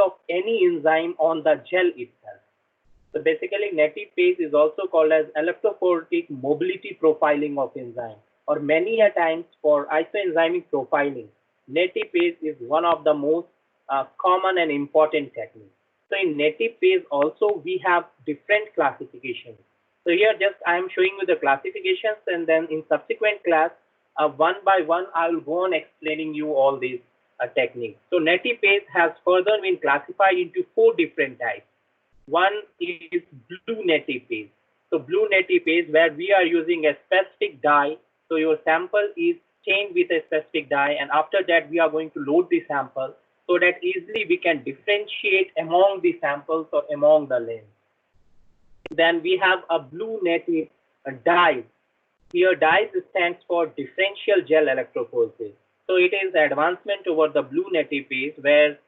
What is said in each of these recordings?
of any enzyme on the gel itself. So basically, native-phase is also called as electrophoretic mobility profiling of enzyme, or many a times for isoenzymic profiling. Native-phase is one of the most common and important techniques. So in native-phase also we have different classifications. So here just I am showing you the classifications, and then in subsequent class, one by one I will go on explaining you all these techniques. So native-phase has further been classified into four different types. One is blue native phase. So blue native phase where we are using a specific dye. So your sample is stained with a specific dye, and after that we are going to load the sample so that easily we can differentiate among the samples or among the lanes. Then we have a blue native dye. Here dyes stands for differential gel electrophoresis. So it is advancement over the blue native phase where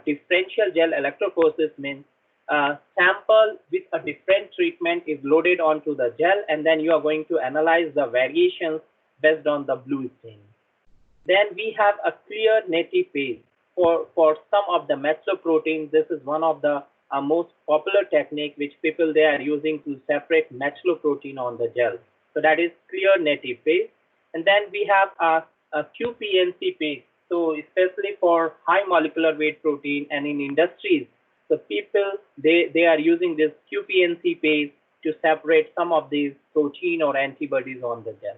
differential gel electrophoresis means sample with a different treatment is loaded onto the gel, and then you are going to analyze the variations based on the blue stain. Then we have a clear native phase. For some of the metalloproteins, this is one of the most popular technique which people they are using to separate metalloprotein on the gel. So that is clear native phase. And then we have a QPNC phase. So especially for high molecular weight protein and in industries, the people they are using this QPNC phase to separate some of these protein or antibodies on the gel.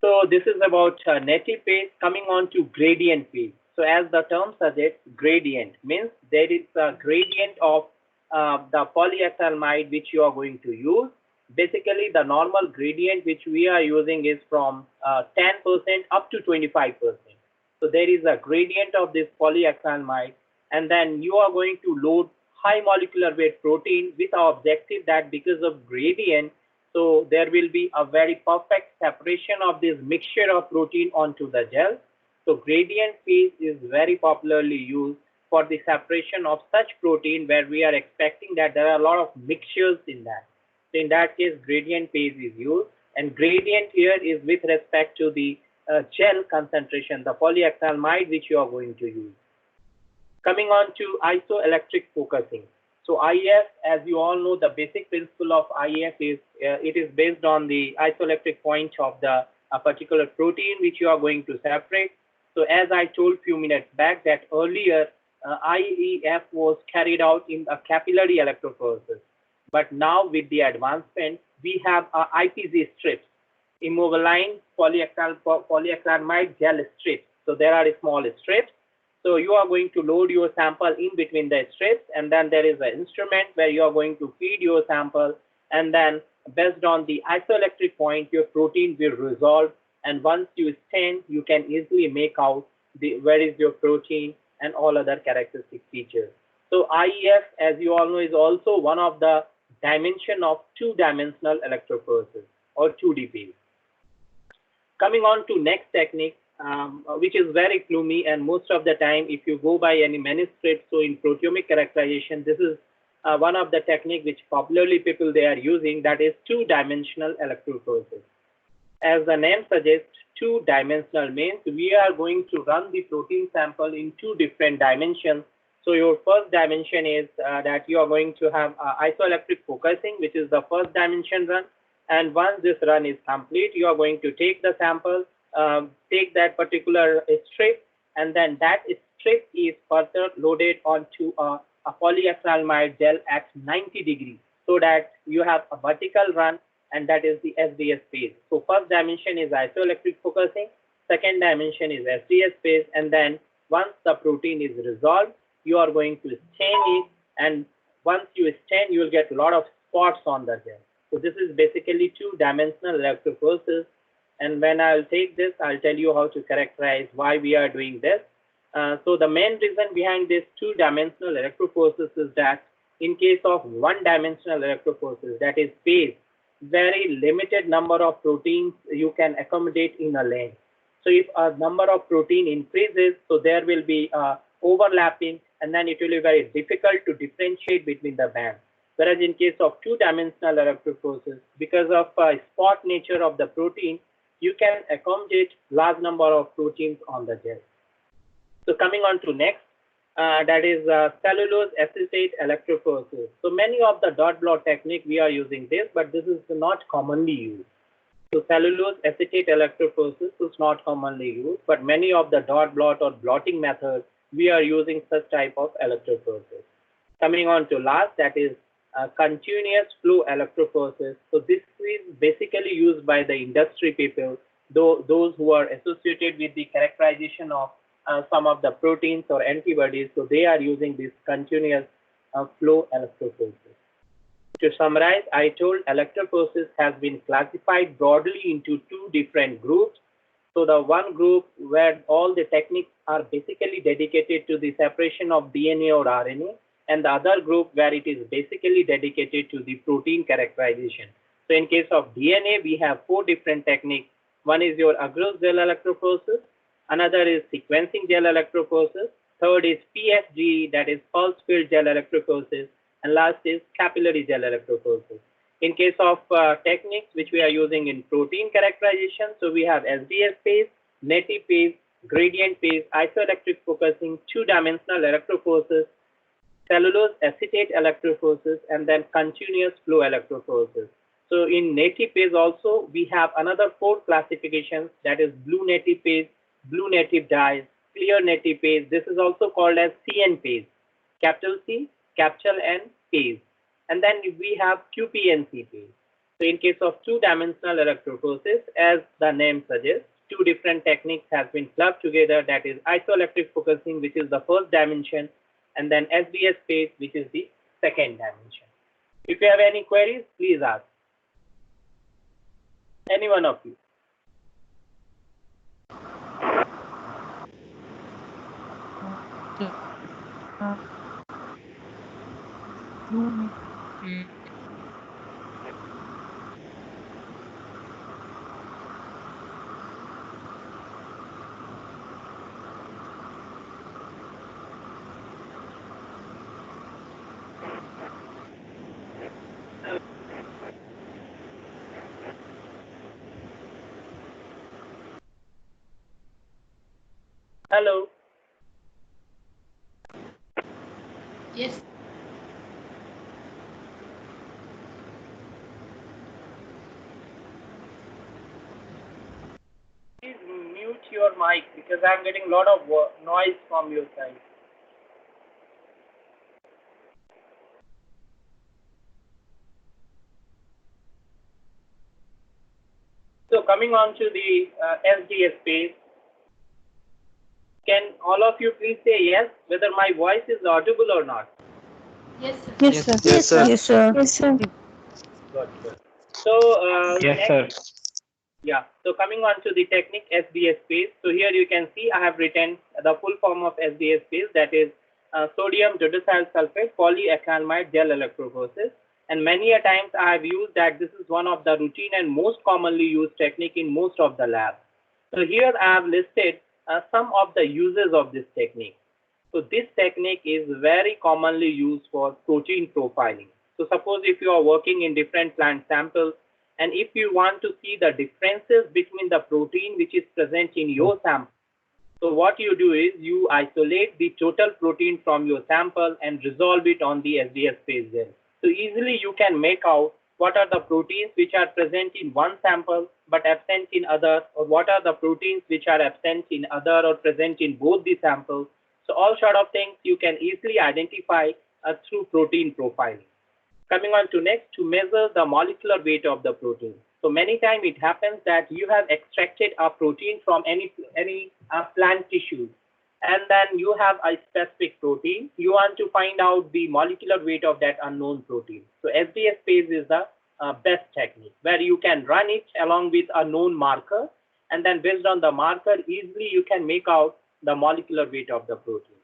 So this is about native phase. Coming on to gradient phase. So as the term suggests, gradient means there is a gradient of the polyacrylamide which you are going to use. Basically, the normal gradient which we are using is from 10% up to 25%. So there is a gradient of this polyacrylamide, and then you are going to load high molecular weight protein with the objective that because of gradient, so there will be a very perfect separation of this mixture of protein onto the gel. So gradient phase is very popularly used for the separation of such protein where we are expecting that there are a lot of mixtures in that. So in that case, gradient phase is used, and gradient here is with respect to the gel concentration, the polyacrylamide which you are going to use. Coming on to isoelectric focusing. So IEF, as you all know, the basic principle of IEF is it is based on the isoelectric point of the particular protein which you are going to separate. So as I told few minutes back that earlier IEF was carried out in a capillary electrophoresis, but now with the advancement we have IPG strips, immobilized polyacrylamide gel strips. So there are small strips. So you are going to load your sample in between the strips, and then there is an instrument where you are going to feed your sample, and then based on the isoelectric point, your protein will resolve. And once you stain, you can easily make out where is your protein and all other characteristic features. So IEF, as you all know, is also one of the dimension of two-dimensional electrophoresis or 2D phase. Coming on to next technique, which is very gloomy, and most of the time if you go by any manuscript, so in proteomic characterization, this is one of the technique which popularly people they are using, that is two-dimensional electrophoresis. As the name suggests, two-dimensional means we are going to run the protein sample in two different dimensions. So your first dimension is that you are going to have isoelectric focusing, which is the first dimension run. And once this run is complete, you are going to take the sample, take that particular strip, and then that strip is further loaded onto a polyacrylamide gel at 90 degrees, so that you have a vertical run, and that is the SDS phase. So first dimension is isoelectric focusing, second dimension is SDS phase, and then once the protein is resolved, you are going to stain it, and once you stain, you will get a lot of spots on the gel. So this is basically two-dimensional electrophoresis. And when I'll take this, I'll tell you how to characterize why we are doing this. So the main reason behind this two-dimensional electrophoresis is that in case of one-dimensional electrophoresis, that is phase, very limited number of proteins you can accommodate in a lane. So if a number of protein increases, so there will be overlapping, and then it will be very difficult to differentiate between the bands. Whereas in case of two-dimensional electrophoresis, because of spot nature of the protein, you can accommodate large number of proteins on the gel. So coming on to next, that is cellulose acetate electrophoresis. So many of the dot blot technique we are using this, but this is not commonly used. So cellulose acetate electrophoresis is not commonly used, but many of the dot blot or blotting methods we are using such type of electrophoresis. Coming on to last, that is continuous flow electrophoresis. So this is basically used by the industry people, those who are associated with the characterization of some of the proteins or antibodies. So they are using this continuous flow electrophoresis. To summarize, I told electrophoresis has been classified broadly into two different groups. So the one group where all the techniques are basically dedicated to the separation of DNA or RNA, and the other group where it is basically dedicated to the protein characterization. So in case of DNA, we have four different techniques. One is your agarose gel electrophoresis, another is sequencing gel electrophoresis, third is PFG, that is pulse field gel electrophoresis, and last is capillary gel electrophoresis. In case of techniques which we are using in protein characterization, so we have SDS-Page, NETi-Page, gradient-Page, isoelectric focusing, two-dimensional electrophoresis, cellulose acetate electrophoresis, and then continuous flow electrophoresis. So in NETi-Page also, we have another four classifications, that is blue NETi-Page, blue native dyes, clear NETi-Page. This is also called as CN-Page, capital C, capital N, Page. And then we have QPNC page. So in case of two-dimensional electrophoresis, as the name suggests, two different techniques have been clubbed together, that is isoelectric focusing, which is the first dimension, and then SDS-Page, which is the second dimension. If you have any queries, please ask. Any one of you. Hello. Yes. Please mute your mic because I'm getting a lot of noise from your side. So coming on to the SDS-Page, can all of you please say yes, whether my voice is audible or not? Yes, sir. Yes, sir. Yes, sir. Yes, sir. Yes, sir. Good, good. So Yes, sir. yeah, so coming on to the technique SDS-Page. So here you can see I have written the full form of SDS-Page, that is sodium dodecyl sulfate polyacrylamide gel electrophoresis. And many a times I have used that this is one of the routine and most commonly used technique in most of the labs. So here I have listed some of the uses of this technique. So this technique is very commonly used for protein profiling. So suppose if you are working in different plant samples, and if you want to see the differences between the protein which is present in your sample, so what you do is you isolate the total protein from your sample and resolve it on the SDS-Page gel. So easily you can make out what are the proteins which are present in one sample but absent in other, or what are the proteins which are absent in other or present in both the samples. So all sort of things you can easily identify through protein profiling. Coming on to next, to measure the molecular weight of the protein. So many times it happens that you have extracted a protein from any plant tissue, and then you have a specific protein. You want to find out the molecular weight of that unknown protein. So SDS-Page is the best technique where you can run it along with a known marker, and then based on the marker, easily you can make out the molecular weight of the protein.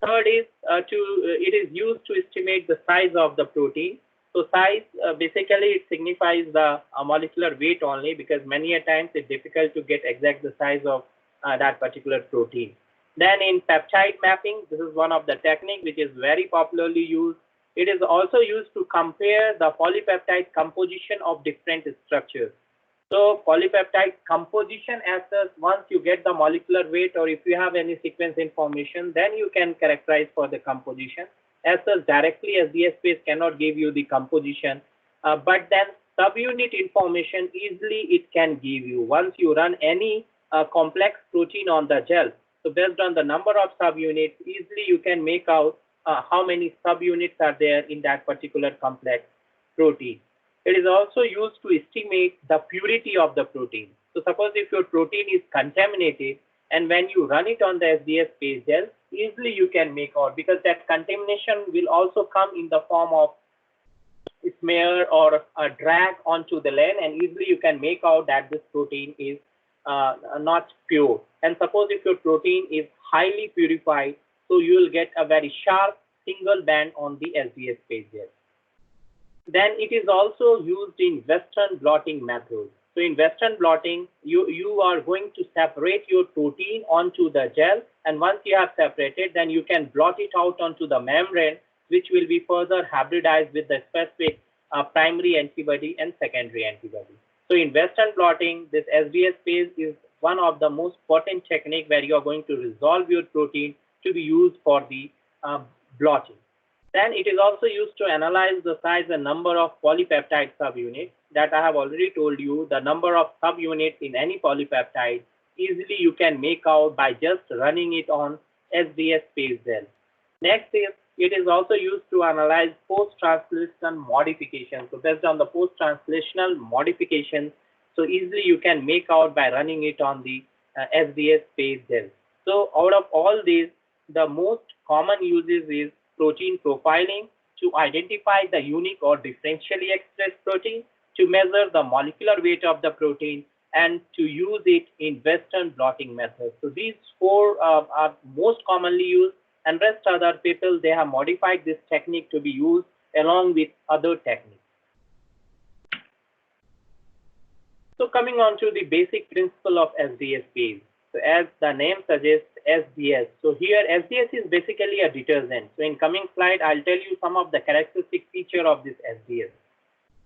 Third is it is used to estimate the size of the protein. So size basically it signifies the molecular weight only, because many a times it's difficult to get exact the size of that particular protein. Then in peptide mapping, this is one of the technique which is very popularly used. It is also used to compare the polypeptide composition of different structures. So polypeptide composition as such, once you get the molecular weight or if you have any sequence information, then you can characterize for the composition. As such, directly SDS-Page cannot give you the composition, but then subunit information easily it can give you once you run any complex protein on the gel. So based on the number of subunits, easily you can make out how many subunits are there in that particular complex protein. It is also used to estimate the purity of the protein. So suppose if your protein is contaminated and when you run it on the SDS-Page gel, easily you can make out because that contamination will also come in the form of smear or a drag onto the lens, and easily you can make out that this protein is not pure. And suppose if your protein is highly purified, so you will get a very sharp single band on the SDS-Page gel. Then it is also used in Western blotting method. So in Western blotting, you are going to separate your protein onto the gel, and once you have separated, then you can blot it out onto the membrane, which will be further hybridized with the specific primary antibody and secondary antibody. So in Western blotting, this SDS-Page is one of the most potent technique where you are going to resolve your protein to be used for the blotting. Then it is also used to analyze the size and number of polypeptide subunits that I have already told you. The number of subunits in any polypeptide easily you can make out by just running it on SDS-Page gel. Next is it is also used to analyze post-translational modifications. So based on the post-translational modifications, so easily you can make out by running it on the SDS-Page gel. So out of all these, the most common uses is protein profiling to identify the unique or differentially expressed protein, to measure the molecular weight of the protein, and to use it in Western blotting methods. So these four are most commonly used, and rest other people, they have modified this technique to be used along with other techniques. So coming on to the basic principle of SDS-Page. So as the name suggests, SDS. So here SDS is basically a detergent. So in coming slide, I'll tell you some of the characteristic feature of this SDS.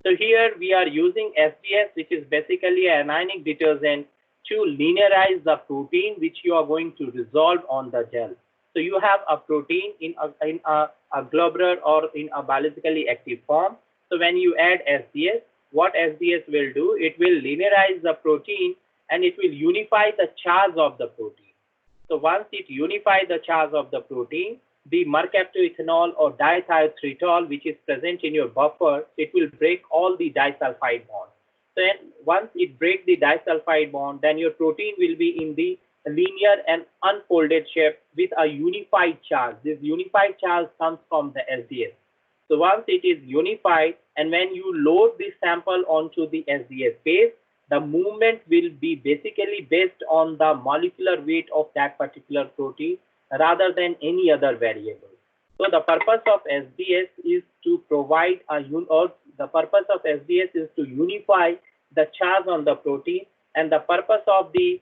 So here we are using SDS, which is basically an anionic detergent to linearize the protein which you are going to resolve on the gel. So you have a protein in a globular or in a biologically active form. So when you add SDS, what SDS will do, it will linearize the protein and it will unify the charge of the protein. So once it unifies the charge of the protein, the mercaptoethanol or dithiotretol, which is present in your buffer, it will break all the disulfide bonds. So once it breaks the disulfide bond, then your protein will be in the linear and unfolded shape with a unified charge. This unified charge comes from the SDS. So once it is unified, and when you load this sample onto the SDS-Page, the movement will be basically based on the molecular weight of that particular protein rather than any other variable. So the purpose of SDS is to provide the purpose of SDS is to unify the charge on the protein, and the purpose of the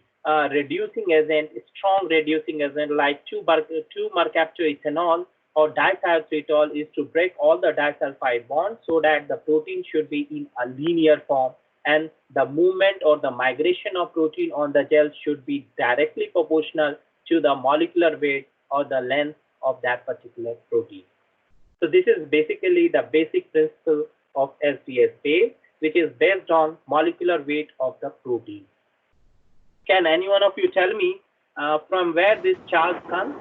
reducing agent, strong reducing agent like 2-mercaptoethanol or dithiotretol, is to break all the disulfide bonds so that the protein should be in a linear form, and the movement or the migration of protein on the gel should be directly proportional to the molecular weight or the length of that particular protein. So this is basically the basic principle of SDS-Page, which is based on molecular weight of the protein. Can any one of you tell me from where this charge comes?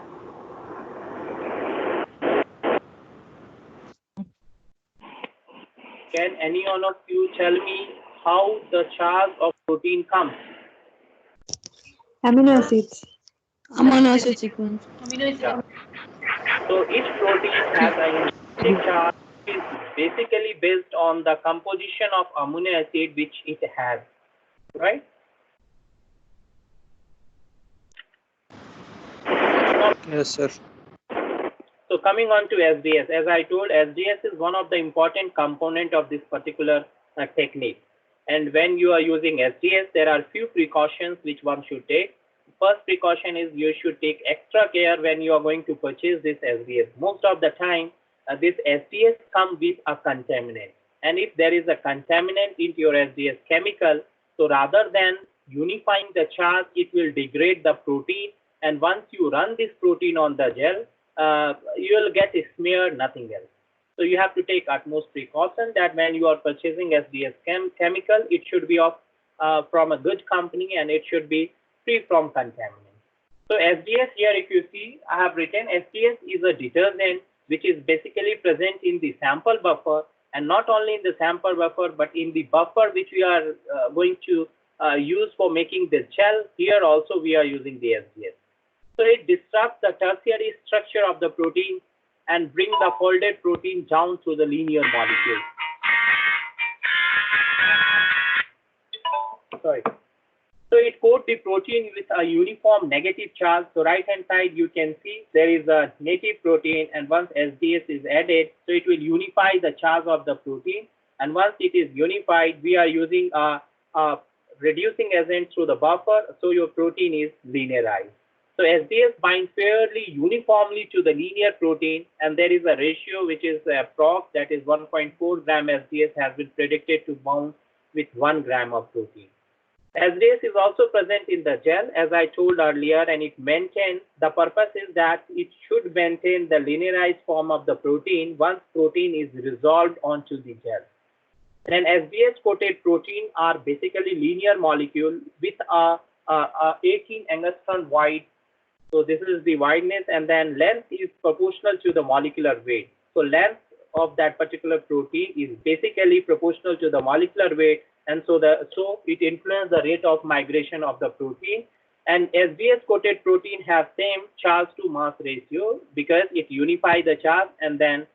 Can any one of you tell me how the charge of protein comes? Amino acids. Amino acid sequence. Yeah. So each protein has an intrinsic charge which is basically based on the composition of amino acid which it has, right? Yes, sir. So coming on to SDS, as I told, SDS is one of the important component of this particular technique. And when you are using SDS, there are few precautions which one should take. First precaution is you should take extra care when you are going to purchase this SDS. Most of the time, this SDS comes with a contaminant. And if there is a contaminant into your SDS chemical, So rather than unifying the charge, it will degrade the protein. And once you run this protein on the gel, you will get a smear, nothing else. So you have to take utmost precaution that when you are purchasing SDS chemical, it should be of from a good company and it should be free from contaminants. So SDS here, if you see, I have written SDS is a detergent which is basically present in the sample buffer, and not only in the sample buffer, but in the buffer which we are going to use for making the gel. Here also we are using the SDS. So it disrupts the tertiary structure of the protein and bring the folded protein down to the linear molecule. Sorry. So it coats the protein with a uniform negative charge. So right hand side you can see there is a native protein, and once SDS is added, so it will unify the charge of the protein. And once it is unified, we are using a reducing agent through the buffer, so your protein is linearized. So SDS binds fairly uniformly to the linear protein, and there is a ratio which is approx, that is 1.4 gram SDS has been predicted to bound with 1 gram of protein. SDS is also present in the gel, as I told earlier, and it maintains, the purpose is that it should maintain the linearized form of the protein once protein is resolved onto the gel. And SDS coated protein are basically linear molecule with a 18 angstrom wide. So this is the wideness, and then length is proportional to the molecular weight. So length of that particular protein is basically proportional to the molecular weight, and so it influences the rate of migration of the protein. And SDS coated protein have same charge to mass ratio because it unifies the charge, and then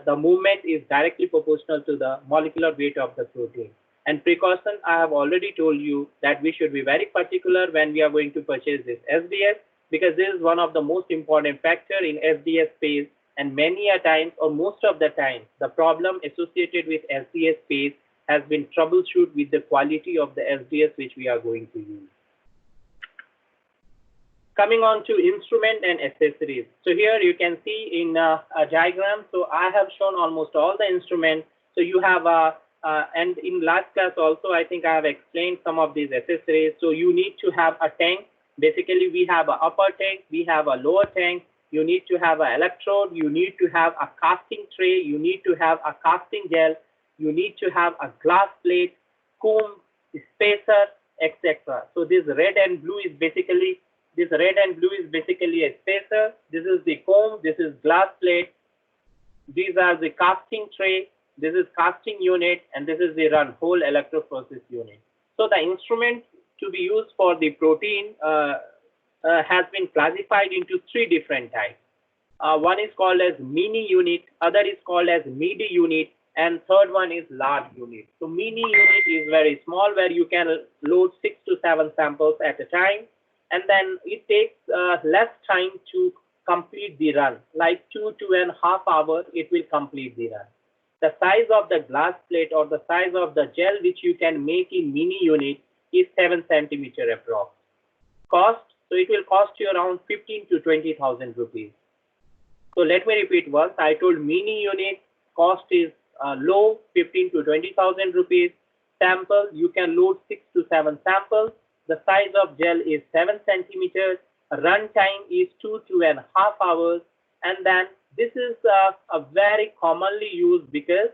the movement is directly proportional to the molecular weight of the protein. And precaution, I have already told you that we should be very particular when we are going to purchase this SDS, because this is one of the most important factor in SDS space. And many a times, or most of the time, the problem associated with SDS space has been troubleshoot with the quality of the SDS which we are going to use. Coming on to instrument and accessories. So here you can see in a diagram. So I have shown almost all the instruments. So you have and in last class also, I think I have explained some of these accessories. So you need to have a tank. Basically, we have an upper tank, we have a lower tank. You need to have an electrode. You need to have a casting tray. You need to have a casting gel. You need to have a glass plate, comb, spacer, etc. So this red and blue is basically a spacer. This is the comb. This is glass plate. These are the casting tray. This is casting unit, and this is the whole electrophoresis unit. So the instrument to be used for the protein has been classified into 3 different types. One is called as mini unit, other is called as midi unit, and third one is large unit. So mini unit is very small, where you can load 6 to 7 samples at a time, and then it takes less time to complete the run, like 2.5 hours it will complete the run. The size of the glass plate or the size of the gel which you can make in mini unit is 7 centimeter approx. Cost, so it will cost you around 15 to 20,000 rupees. So let me repeat once. I told mini unit cost is low, 15 to 20,000 rupees. Sample, you can load 6 to 7 samples. The size of gel is 7 centimeters. Run time is 2.5 hours. And then this is a very commonly used, because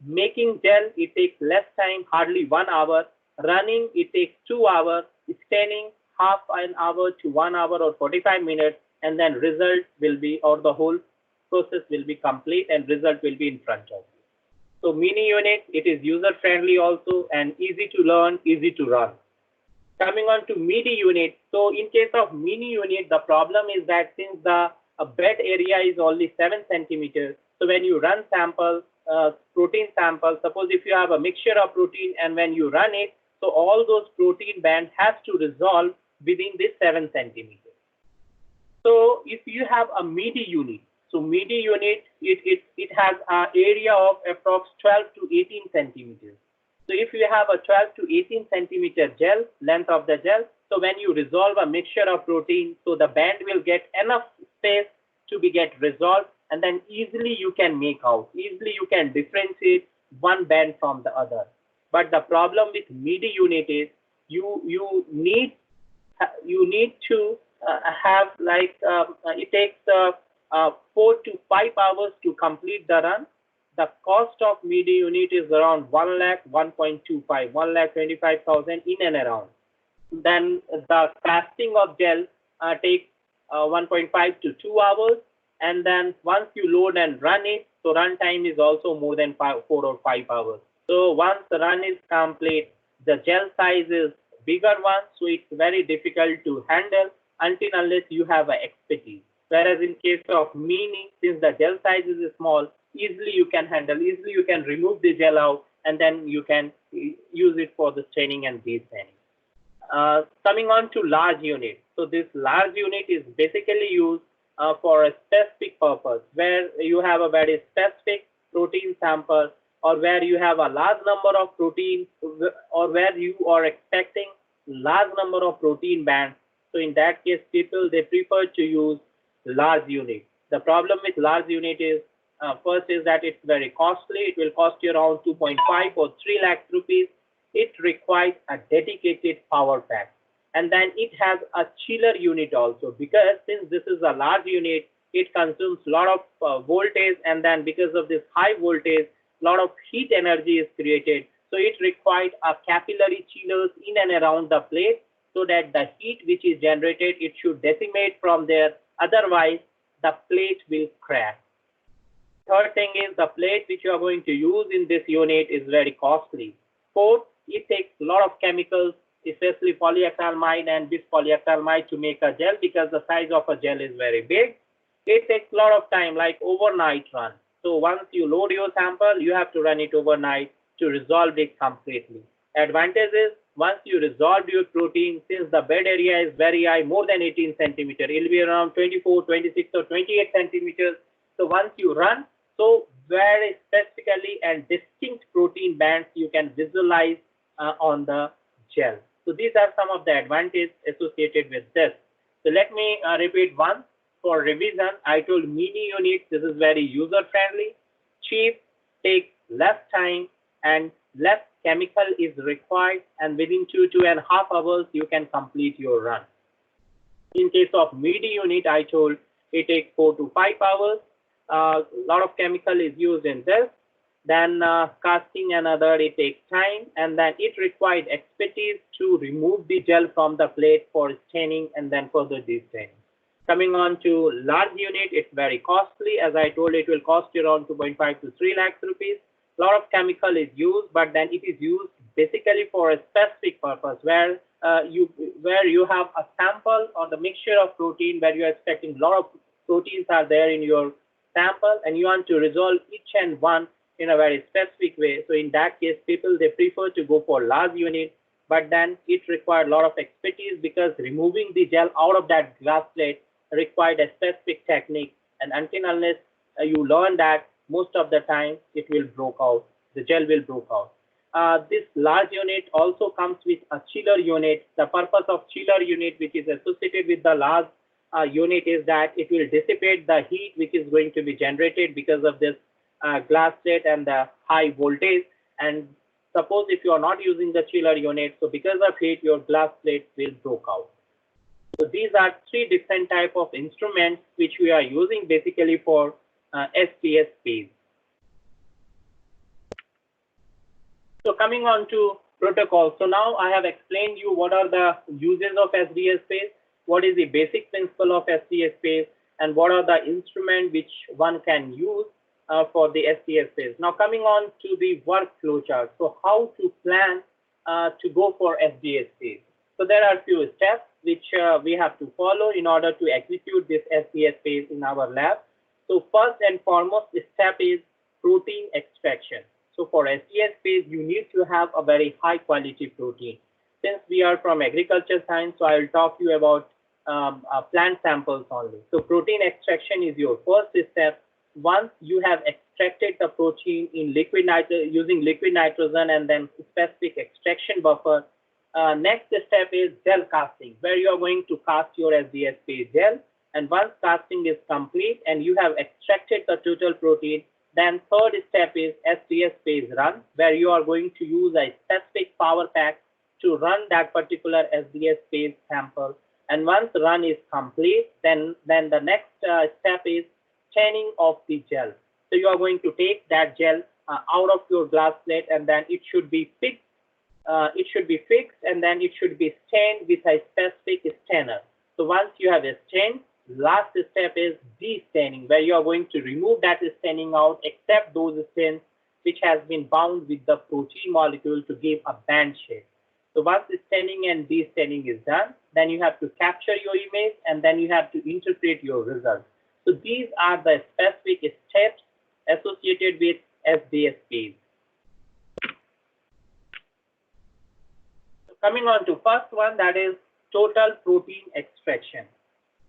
making gel, it takes less time, hardly 1 hour. Running, it takes 2 hours. Staining, half an hour to 1 hour or 45 minutes. And then result will be, or the whole process will be complete, and result will be in front of you. So mini unit, it is user friendly also, and easy to learn, easy to run. Coming on to midi unit. So in case of mini unit, the problem is that since the bed area is only 7 centimeters, so when you run sample, protein sample, suppose if you have a mixture of protein, and when you run it, so all those protein bands have to resolve within this 7 centimeters. So if you have a midi unit, so midi unit, it has an area of approx 12 to 18 centimeters. So if you have a 12 to 18 centimeter gel, length of the gel, so when you resolve a mixture of protein, so the band will get enough space to get resolved, and then easily you can make out, easily you can differentiate one band from the other. But the problem with midi unit is you need to have like it takes 4 to 5 hours to complete the run. The cost of media unit is around 1 lakh 1.25 1,25,000 in and around. Then the casting of gel takes 1.5 to 2 hours, and then once you load and run it, so run time is also more than 4 or 5 hours. So once the run is complete, the gel size is bigger one, so it's very difficult to handle until unless you have a expertise. Whereas in case of mini, since the gel size is small, easily you can handle, easily you can remove the gel out, and then you can use it for the staining and destaining. Coming on to large unit. So this large unit is basically used for a specific purpose where you have a very specific protein sample, or where you have a large number of proteins, or where you are expecting large number of protein bands. So in that case, people, they prefer to use large unit. The problem with large unit is first is that it's very costly. It will cost you around 2.5 or 3 lakhs rupees. It requires a dedicated power pack, and then it has a chiller unit also, because since this is a large unit, it consumes a lot of voltage, and then because of this high voltage, a lot of heat energy is created. So it requires a capillary chillers in and around the plate, so that the heat which is generated, it should decimate from there. Otherwise, the plate will crack. Third thing is, the plate which you are going to use in this unit is very costly. Fourth, it takes a lot of chemicals, especially polyacrylamide and bispolyacylamide, to make a gel, because the size of a gel is very big. It takes a lot of time, like overnight run. So once you load your sample, you have to run it overnight to resolve it completely. Advantage is, once you resolve your protein, since the bed area is very high, more than 18 centimeters, it will be around 24, 26 or 28 centimeters. So once you run, so very specifically and distinct protein bands you can visualize on the gel. So these are some of the advantages associated with this. So let me repeat once for revision. I told mini unit, this is very user friendly, cheap, takes less time, and less chemical is required, and within 2.5 hours you can complete your run. In case of midi unit, I told it takes 4 to 5 hours. A lot of chemical is used in this. Then casting another, it takes time, and then it requires expertise to remove the gel from the plate for staining and then further destaining. Coming on to large unit, it's very costly. As I told, it will cost you around 2.5 to 3 lakhs rupees. A lot of chemical is used, but then it is used basically for a specific purpose, where you have a sample or the mixture of protein, where you are expecting a lot of proteins are there in your sample, and you want to resolve each and one in a very specific way. So in that case, people, they prefer to go for large unit, but then it requires a lot of expertise, because removing the gel out of that glass plate required a specific technique, and until unless you learn that, most of the time it will broke out, the gel will broke out. This large unit also comes with a chiller unit. The purpose of chiller unit, which is associated with the large unit, is that it will dissipate the heat which is going to be generated because of this glass plate and the high voltage. And suppose if you are not using the chiller unit, so because of heat, your glass plate will broke out. So these are 3 different type of instruments which we are using basically for Sds-Page. So coming on to protocol. So now I have explained you what are the uses of Sds-Page, what is the basic principle of Sds-Page, and what are the instruments which one can use for the Sds-Page. Now coming on to the workflow chart. So how to plan to go for Sds-Page. So there are few steps which we have to follow in order to execute this Sds-Page in our lab. So first and foremost step is protein extraction. So for Sds-Page, you need to have a very high quality protein. Since we are from agriculture science, so I will talk to you about plant samples only. So protein extraction is your first step. Once you have extracted the protein in using liquid nitrogen and then specific extraction buffer, next step is gel casting, where you are going to cast your Sds-Page gel. And once casting is complete and you have extracted the total protein, then third step is Sds-Page run, where you are going to use a specific power pack to run that particular SDS-Page sample. And once run is complete, then the next step is staining of the gel. So you are going to take that gel out of your glass plate, and then it should be fixed. And then it should be stained with a specific stainer. So once you have a stain, last step is de-staining, where you are going to remove that staining out, except those stains which has been bound with the protein molecule to give a band shape. So once the staining and de-staining is done, then you have to capture your image, and then you have to interpret your results. So these are the specific steps associated with SDS-Page. So coming on to first one, that is total protein extraction.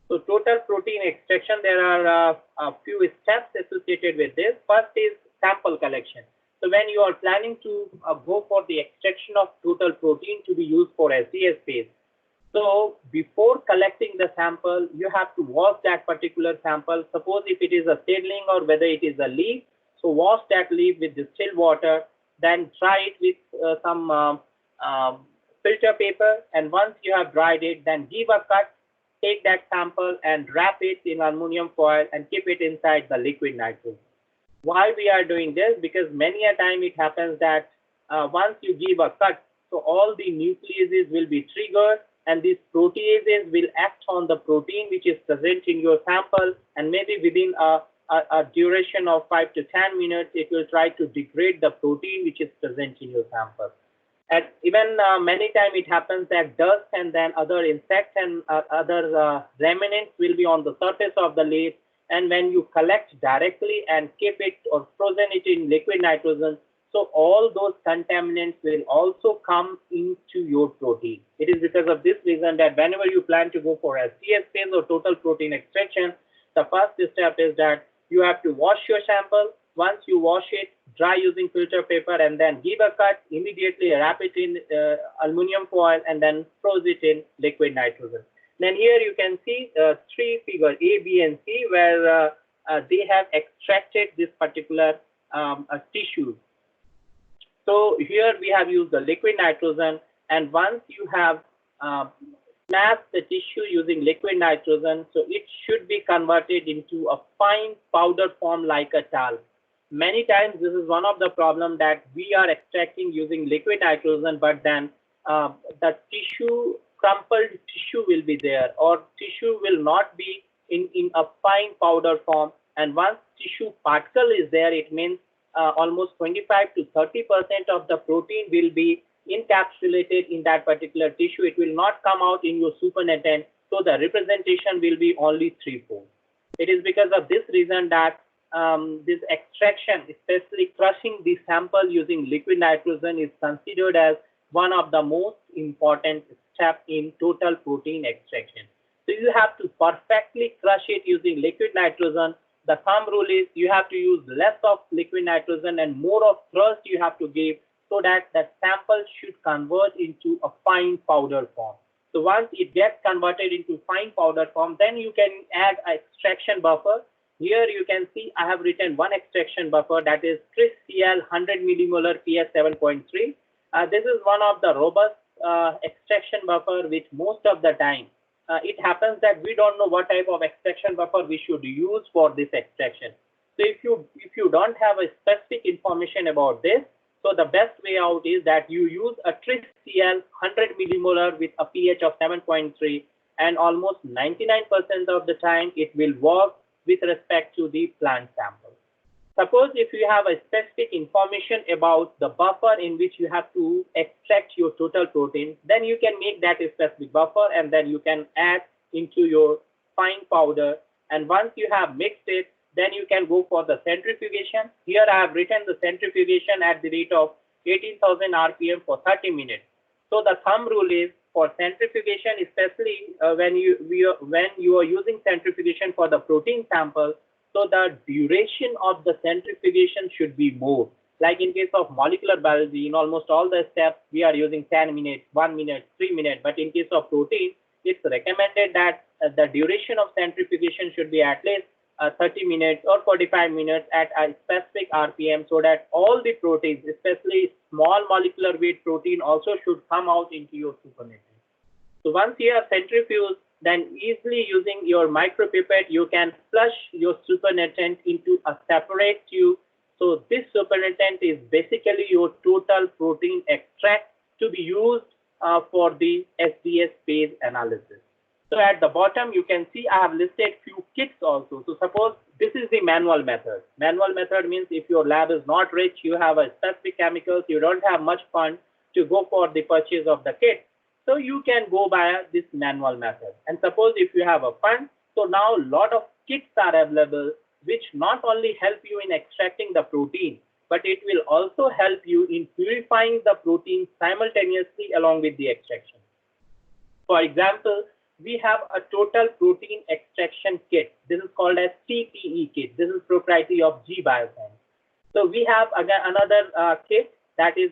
So total protein extraction, there are a few steps associated with this. First is sample collection. So when you are planning to go for the extraction of total protein to be used for SDS-Page, so before collecting the sample, you have to wash that particular sample. Suppose if it is a seedling or whether it is a leaf, so wash that leaf with distilled water, then dry it with some filter paper, and once you have dried it, then give a cut, take that sample and wrap it in aluminum foil and keep it inside the liquid nitrogen. Why we are doing this? Because many a time it happens that once you give a cut, so all the nucleases will be triggered, and these proteases will act on the protein which is present in your sample, and maybe within a duration of 5 to 10 minutes, it will try to degrade the protein which is present in your sample. And even many times it happens that dust and then other insects and other remnants will be on the surface of the leaf. And when you collect directly and keep it or frozen it in liquid nitrogen, so all those contaminants will also come into your protein. It is because of this reason that whenever you plan to go for SDS-Page or total protein extraction, the first step is that you have to wash your sample. Once you wash it, dry using filter paper, and then give a cut, immediately wrap it in aluminum foil, and then froze it in liquid nitrogen. Then here you can see three figures, A, B, and C, where they have extracted this particular tissue. So here we have used the liquid nitrogen, and once you have smashed the tissue using liquid nitrogen, so it should be converted into a fine powder form like a talc. Many times this is one of the problems that we are extracting using liquid nitrogen, but then the tissue, crumpled tissue will be there, or tissue will not be in a fine powder form. And once tissue particle is there, it means almost 25 to 30% of the protein will be encapsulated in that particular tissue. It will not come out in your supernatant, so the representation will be only 3/4. It is because of this reason that this extraction, especially crushing the sample using liquid nitrogen, is considered as one of the most important steps in total protein extraction. So you have to perfectly crush it using liquid nitrogen. The thumb rule is you have to use less of liquid nitrogen and more of thrust you have to give, so that the sample should convert into a fine powder form. So once it gets converted into fine powder form, then you can add an extraction buffer. Here you can see I have written one extraction buffer, that is Tris Cl 100 millimolar PS 7.3. This is one of the robust extraction buffer, which most of the time it happens that we don't know what type of extraction buffer we should use for this extraction. So if you don't have a specific information about this, so the best way out is that you use a Tris Cl 100 millimolar with a pH of 7.3, and almost 99% of the time it will work with respect to the plant sample. Suppose if you have a specific information about the buffer in which you have to extract your total protein, then you can make that a specific buffer, and then you can add into your fine powder. And once you have mixed it, then you can go for the centrifugation. Here I have written the centrifugation at the rate of 18,000 RPM for 30 minutes. So the thumb rule is for centrifugation, especially when you are using centrifugation for the protein sample, so the duration of the centrifugation should be more. Like in case of molecular biology, in almost all the steps, we are using 10 minutes, 1 minute, 3 minutes. But in case of protein, it's recommended that the duration of centrifugation should be at least 30 minutes or 45 minutes at a specific RPM, so that all the proteins, especially small molecular weight protein, also should come out into your supernatant. So once you have centrifuged, then easily using your micropipette, you can flush your supernatant into a separate tube. So this supernatant is basically your total protein extract to be used for the SDS-Page analysis. So at the bottom, you can see I have listed few kits also. So suppose this is the manual method. Manual method means if your lab is not rich, you have a specific chemicals, you don't have much fund to go for the purchase of the kit. So you can go by this manual method. And suppose if you have a fund, so now a lot of kits are available, which not only help you in extracting the protein, but it will also help you in purifying the protein simultaneously along with the extraction. For example, we have a total protein extraction kit. This is called as TPE kit. This is proprietary of G Bioscience. So we have again another kit that is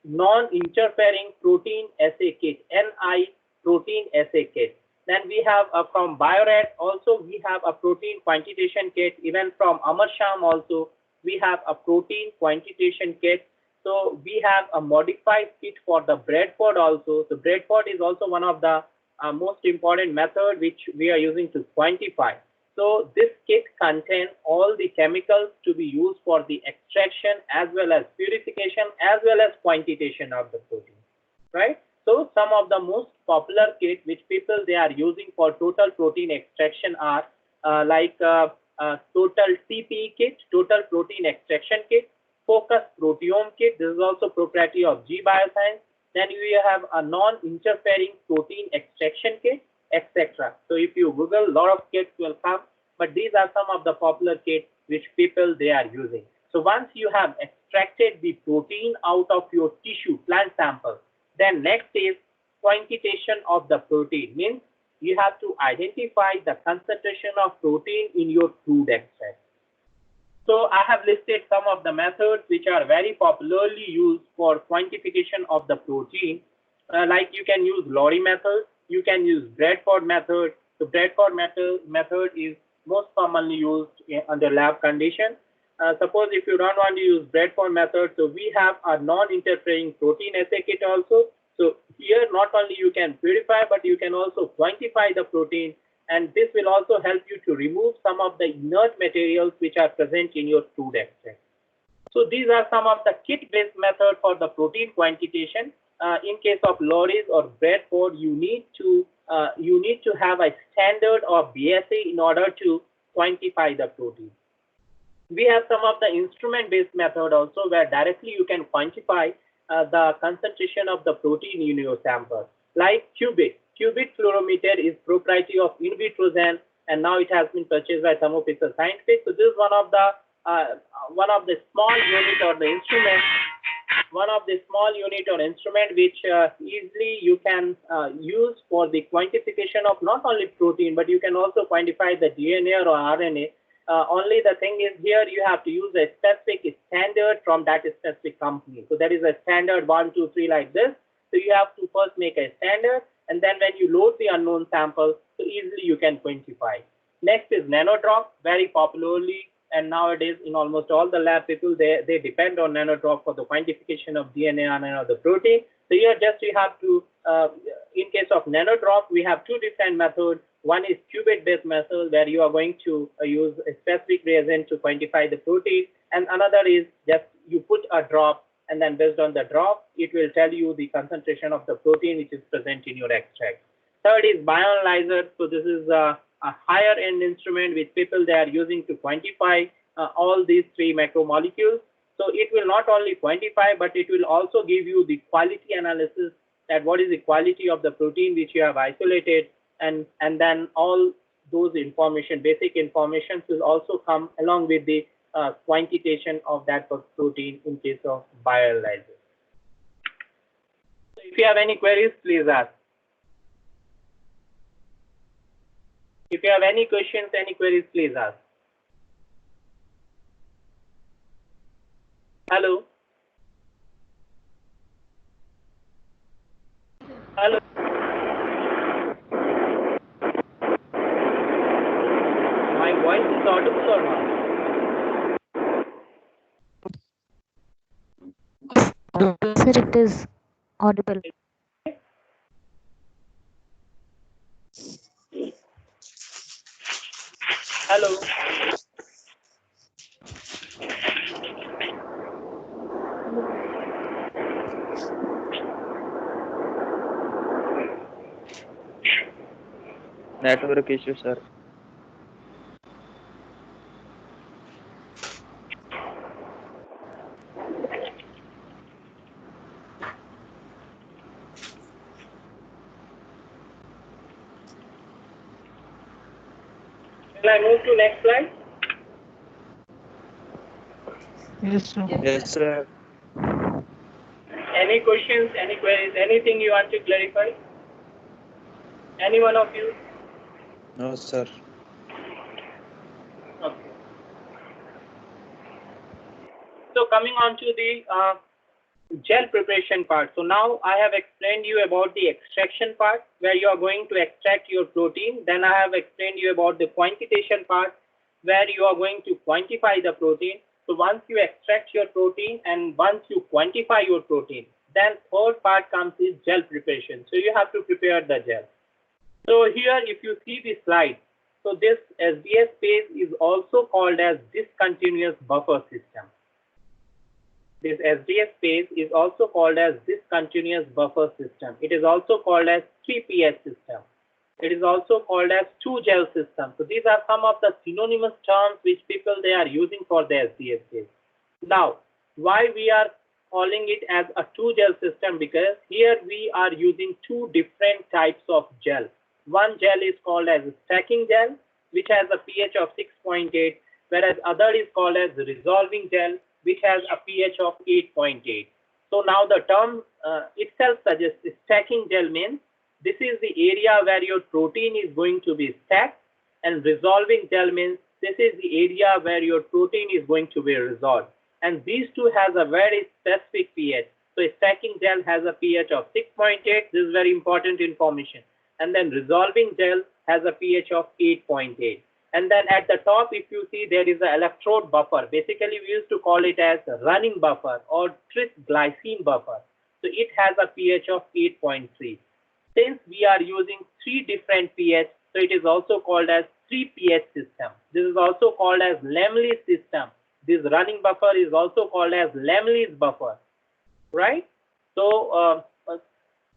non-interfering protein assay kit, NI protein assay kit. Then we have from Biorad also we have a protein quantitation kit. Even from Amarsham also we have a protein quantitation kit. So we have a modified kit for the Bradford also. So Bradford is also one of the most important method which we are using to quantify. So this kit contains all the chemicals to be used for the extraction as well as purification as well as quantitation of the protein, right? So some of the most popular kit which people they are using for total protein extraction are total TPE kit, total protein extraction kit, focus proteome kit. This is also proprietary of G Bioscience. Then we have a non-interfering protein extraction kit, etc. So if you Google, a lot of kits will come, but these are some of the popular kits which people they are using. So once you have extracted the protein out of your tissue plant sample, then next is quantitation of the protein. Means you have to identify the concentration of protein in your crude extract. So I have listed some of the methods which are very popularly used for quantification of the protein. Like you can use Lowry method, you can use Bradford method. The Bradford method is most commonly used under lab condition. Suppose if you don't want to use Bradford method, so we have a non-interfering protein assay kit also. So here not only you can purify, but you can also quantify the protein, and this will also help you to remove some of the inert materials which are present in your crude extract. So these are some of the kit-based method for the protein quantitation. In case of Lowry's or Bradford, you need to have a standard or BSA in order to quantify the protein. We have some of the instrument-based method also, where directly you can quantify the concentration of the protein in your sample, like qubit. Qubit fluorometer is proprietary of Invitrogen, and now it has been purchased by Thermo Fisher Scientific. So this is one of the small unit or the instrument, which easily you can use for the quantification of not only protein, but you can also quantify the DNA or RNA. Only the thing is here you have to use a specific standard from that specific company. So there is a standard 1, 2, 3 like this. So you have to first make a standard, and then when you load the unknown sample, so easily you can quantify. Next is nanodrop, very popularly, and nowadays in almost all the lab people, they depend on nanodrop for the quantification of DNA, RNA, or the protein. So here just you have to, in case of nanodrop, we have two different methods. One is qubit-based method, where you are going to use a specific reagent to quantify the protein, and another is just you put a drop, and then based on the drop, it will tell you the concentration of the protein which is present in your extract. Third is bioanalyzer. So this is a higher end instrument which people they are using to quantify all these three macromolecules. So it will not only quantify, but it will also give you the quality analysis, that what is the quality of the protein which you have isolated, and then all those information, basic information, will also come along with the quantitation of that protein in case of bioanalysis. So if you have any queries, please ask. If you have any questions, any queries, please ask. Hello? Hello? Sir, it is audible. Hello. Network issue, sir. Shall I move to next slide? Yes, sir. Yes, sir. Any questions, any queries, anything you want to clarify? Any one of you? No, sir. Okay. So coming on to the gel preparation part. So now I have explained you about the extraction part where you are going to extract your protein. Then I have explained you about the quantitation part where you are going to quantify the protein. So once you extract your protein and once you quantify your protein, then third part comes is gel preparation. So you have to prepare the gel. So here if you see the slide, so this Sds-Page is also called as discontinuous buffer system. This Sds-Page is also called as discontinuous buffer system. It is also called as 3PS system. It is also called as 2-gel system. So these are some of the synonymous terms which people they are using for the Sds-Page. Now, why we are calling it as a 2-gel system? Because here we are using two different types of gel. One gel is called as stacking gel, which has a pH of 6.8, whereas other is called as resolving gel, which has a pH of 8.8. So now the term itself suggests stacking gel means this is the area where your protein is going to be stacked, and resolving gel means this is the area where your protein is going to be resolved. And these two has a very specific pH. So stacking gel has a pH of 6.8. This is very important information. And then resolving gel has a pH of 8.8. And then at the top, if you see, there is an electrode buffer. Basically, we used to call it as running buffer or tris-glycine buffer. So it has a pH of 8.3. Since we are using three different pH, so it is also called as 3-pH system. This is also called as Lemley's system. This running buffer is also called as Lemley's buffer, right? So,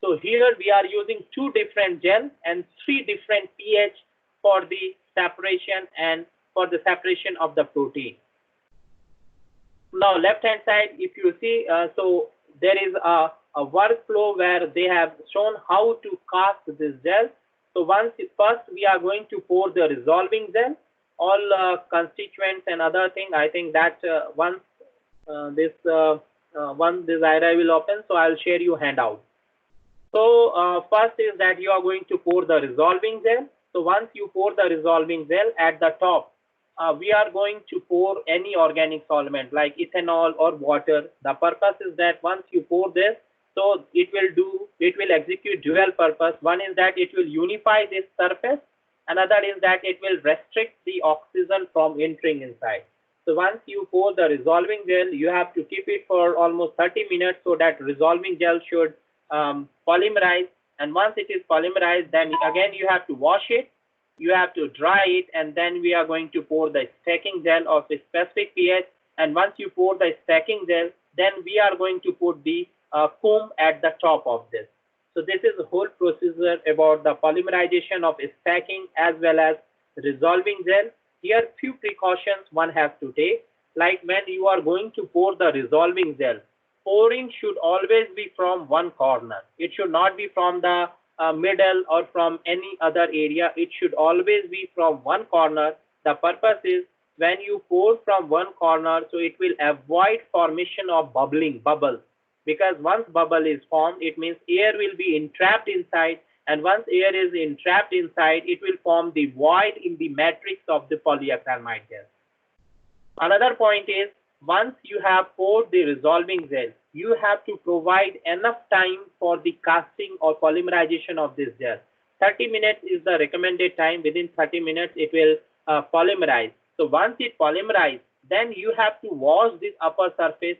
so here we are using two different gels and three different pH for the separation and for the separation of the protein. Now left hand side, if you see, so there is a workflow where they have shown how to cast this gel. So first we are going to pour the resolving gel, all constituents and other thing. I think that once this area will open, so I'll share you handout. So first is that you are going to pour the resolving gel. So once you pour the resolving gel, at the top, we are going to pour any organic solvent like ethanol or water. The purpose is that once you pour this, so it will execute dual purpose. One is that it will unify this surface. Another is that it will restrict the oxygen from entering inside. So once you pour the resolving gel, you have to keep it for almost 30 minutes so that resolving gel should polymerize. And once it is polymerized, then again you have to wash it, you have to dry it, and then we are going to pour the stacking gel of a specific pH. And once you pour the stacking gel, then we are going to put the foam at the top of this. So this is the whole procedure about the polymerization of stacking as well as resolving gel. Here few precautions one has to take, like when you are going to pour the resolving gel, pouring should always be from one corner. It should not be from the middle or from any other area. It should always be from one corner. The purpose is when you pour from one corner, so it will avoid formation of bubbles. Because once bubble is formed, it means air will be entrapped inside, and once air is entrapped inside, it will form the void in the matrix of the polyacrylamide gel. Another point is, once you have poured the resolving gel, you have to provide enough time for the casting or polymerization of this gel. 30 minutes is the recommended time. Within 30 minutes, it will polymerize. So once it polymerizes, then you have to wash this upper surface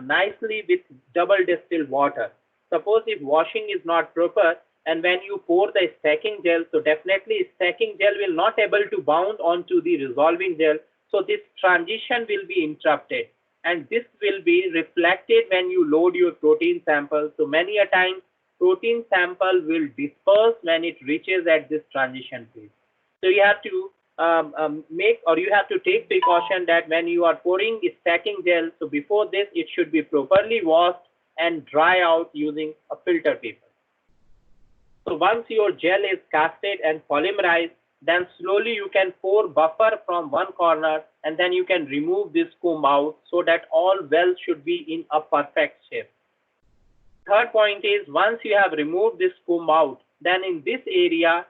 nicely with double distilled water. Suppose if washing is not proper and when you pour the stacking gel, so definitely stacking gel will not able to bound onto the resolving gel. So this transition will be interrupted and this will be reflected when you load your protein sample. So many a time protein sample will disperse when it reaches at this transition phase. So you have to you have to take precaution that when you are pouring stacking gel, so before this it should be properly washed and dry out using a filter paper. So once your gel is casted and polymerized, then slowly you can pour buffer from one corner and then you can remove this comb out so that all wells should be in a perfect shape. Third point is once you have removed this comb out, then in this area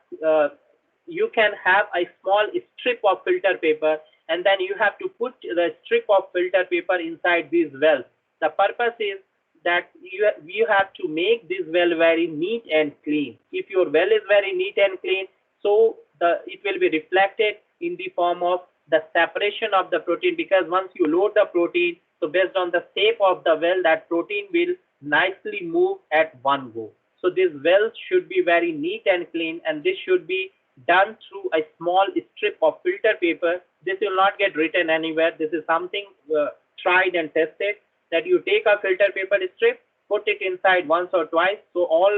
you can have a small strip of filter paper and then you have to put the strip of filter paper inside these wells. The purpose is that you have to make this well very neat and clean. If your well is very neat and clean, so it will be reflected in the form of the separation of the protein, because once you load the protein, so based on the shape of the well, that protein will nicely move at one go. So this well should be very neat and clean, and this should be done through a small strip of filter paper. This will not get written anywhere. This is something tried and tested, that you take a filter paper strip, put it inside once or twice, so all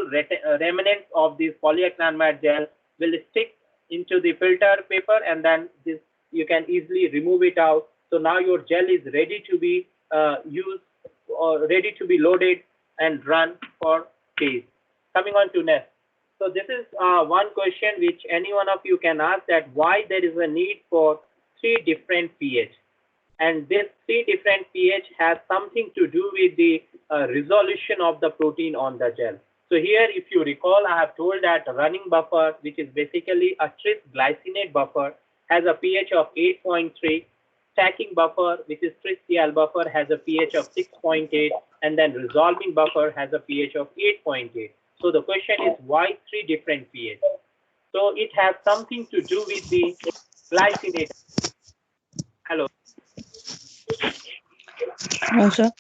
remnants of this polyacrylamide gel will stick into the filter paper, and then this you can easily remove it out. So now your gel is ready to be used or ready to be loaded and run for phase. Coming on to next. So this is one question which any one of you can ask, that why there is a need for 3 different pH. And this 3 different pH has something to do with the resolution of the protein on the gel. So here, if you recall, I have told that running buffer, which is basically a tris glycinate buffer, has a pH of 8.3. Stacking buffer, which is tris-Cl buffer, has a pH of 6.8, and then resolving buffer has a pH of 8.8. So the question is, why 3 different pH? So it has something to do with the glycinate. Hello. No, sir.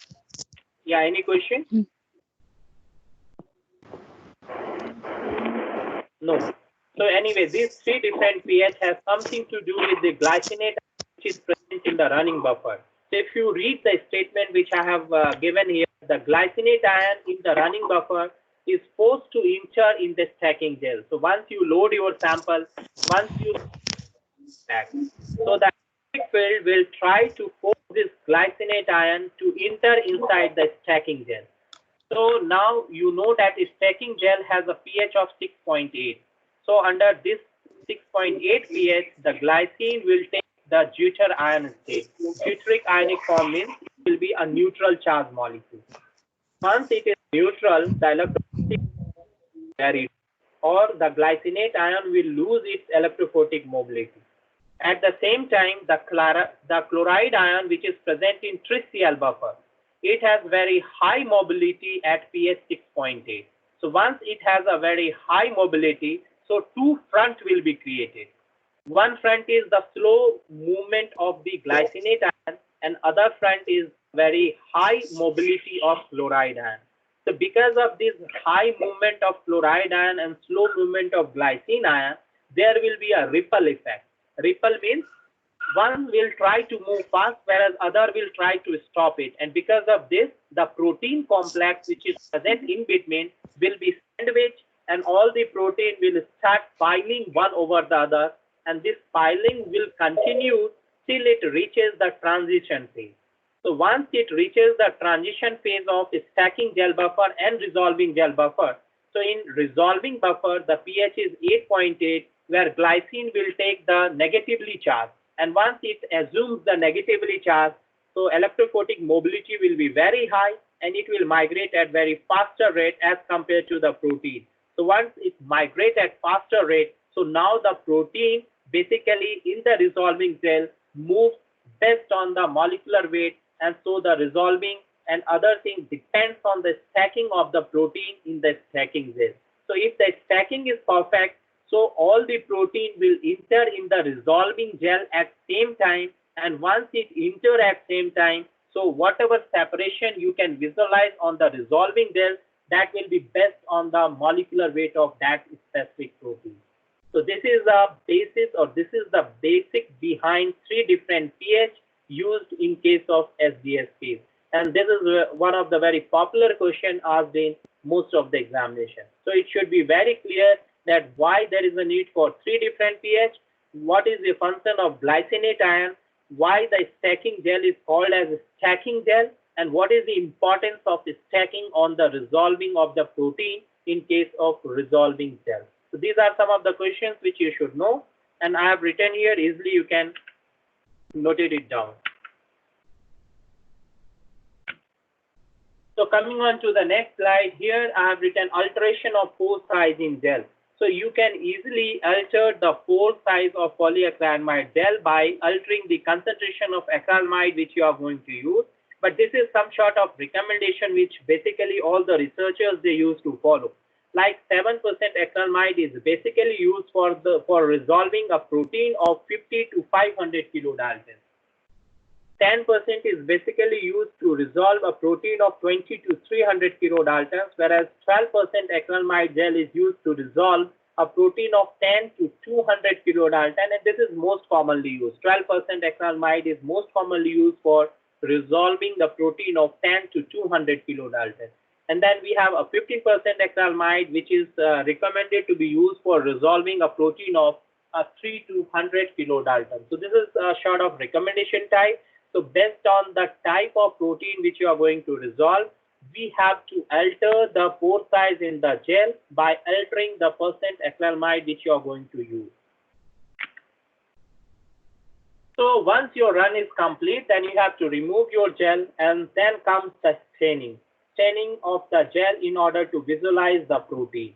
Yeah, any question? No. So anyway, these 3 different pH has something to do with the glycinate which is present in the running buffer. So if you read the statement which I have given here, the glycinate ion in the running buffer is forced to enter in the stacking gel. So once you load your sample, once you stack, so the electric field will try to force this glycinate ion to enter inside the stacking gel. So now you know that stacking gel has a pH of 6.8. So under this 6.8 pH, the glycine will take the deuter ion state. Deuteric ionic form means it will be a neutral charge molecule. Once it is neutral, the electrophoretic will vary, or the glycinate ion will lose its electrophoretic mobility. At the same time, the chloride ion, which is present in tris-Cl buffer, it has very high mobility at pH 6.8. So once it has a very high mobility, so 2 fronts will be created. One front is the slow movement of the glycinate ion, and other front is very high mobility of chloride ion. So because of this high movement of chloride ion and slow movement of glycine ion, there will be a ripple effect. Ripple means one will try to move fast, whereas other will try to stop it. And because of this, the protein complex which is present in between will be sandwiched, and all the protein will start piling one over the other. And this piling will continue till it reaches the transition phase. So once it reaches the transition phase of stacking gel buffer and resolving gel buffer, so in resolving buffer, the pH is 8.8, where glycine will take the negatively charged. And once it assumes the negatively charged, so electrophoretic mobility will be very high, and it will migrate at very faster rate as compared to the protein. So once it migrates at faster rate, so now the protein basically in the resolving gel moves based on the molecular weight, and so the resolving and other things depends on the stacking of the protein in the stacking gel. So if the stacking is perfect, so all the protein will enter in the resolving gel at same time, and once it enter at same time, So whatever separation you can visualize on the resolving gel, that will be best on the molecular weight of that specific protein. So this is the basis, or this is the basic behind three different pH used in case of SDS-Page. And this is one of the very popular question asked in most of the examination. So it should be very clear that why there is a need for three different pH, what is the function of glycinate ion, why the stacking gel is called as stacking gel, and what is the importance of stacking on the resolving of the protein in case of resolving gel. So these are some of the questions which you should know, and I have written here, easily you can note it down. So coming on to the next slide, here I have written alteration of pore size in gel. So you can easily alter the pore size of polyacrylamide gel by altering the concentration of acrylamide which you are going to use. But this is some sort of recommendation which basically all the researchers they used to follow. Like 7% acrylamide is basically used for resolving a protein of 50 to 500 kilodaltons. 10% is basically used to resolve a protein of 20 to 300 kilodaltons, whereas 12% acrylamide gel is used to resolve a protein of 10 to 200 kilodalton, and this is most commonly used. 12% acrylamide is most commonly used for resolving the protein of 10 to 200 kilodalton. And then we have a 15% acrylamide, which is recommended to be used for resolving a protein of 3 to 100 kilodalton. So this is a sort of recommendation type. So based on the type of protein which you are going to resolve, we have to alter the pore size in the gel by altering the percent acrylamide which you are going to use. So once your run is complete, then you have to remove your gel, and then comes the staining of the gel in order to visualize the protein.